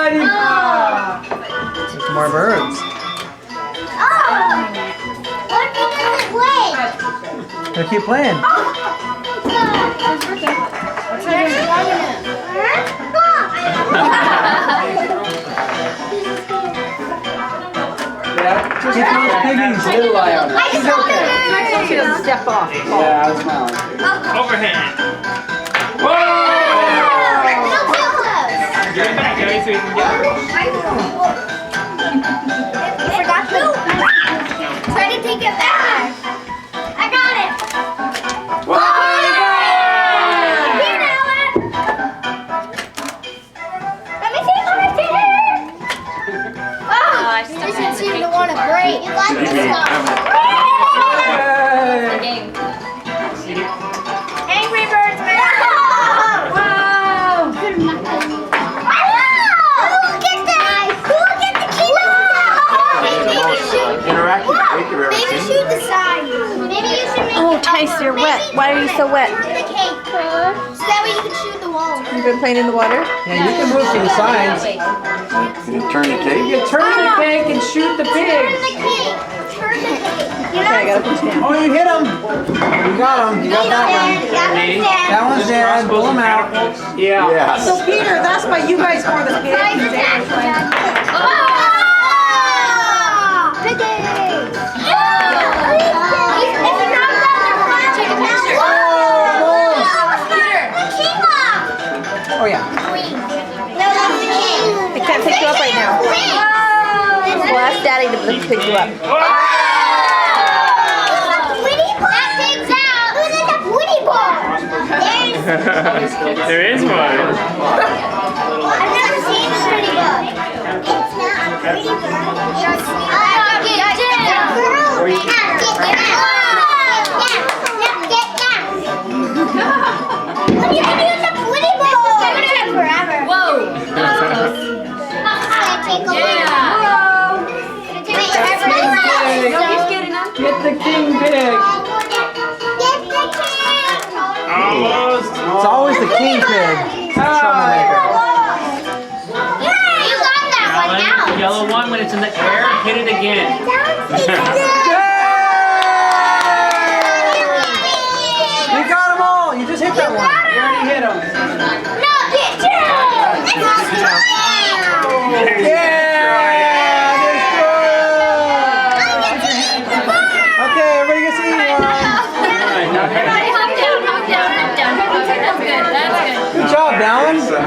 There's more birds. They keep playing. Just keep those piggies. Little eye on it. She's okay. She doesn't step off. Yeah, I was smiling. Overhand. Whoa! Give it back, Joey, so we can get it. I forgot to. Try to take it back. I got it. Whoa! Here now, let me see if I did it. Wow, this one seemed to want to break. You got this stuff. Angry Birds, man. Wow. Look at that. Look at the kilo. Interactive cake. Maybe shoot the side. Maybe you should make Oh, Tice, you're wet. Why are you so wet? the cake. So that way you can shoot the wall. You've been playing in the water? Yeah, you can move to the sides. Can you turn the cake? You turn the cake and shoot the Turn pigs. the cake. Turn the cake. Okay, I gotta put you down. Oh, you hit him. You got him. You got that one. That one's dead. Pull him out. Yeah. Yes. So Peter, that's why you guys wore the pigs. Oh, yeah. I can't pick you up right now. We'll ask Daddy to pick you up. There is one. I've never seen a pretty bird. It's not a pretty bird. Get the king pig. Almost. It's always the king pig. Troublemaker. Yellow one, when it's in the air, hit it again. You got them all. You just hit that one. You already hit them. Okay, everybody gets to eat one. Good job, Dallas.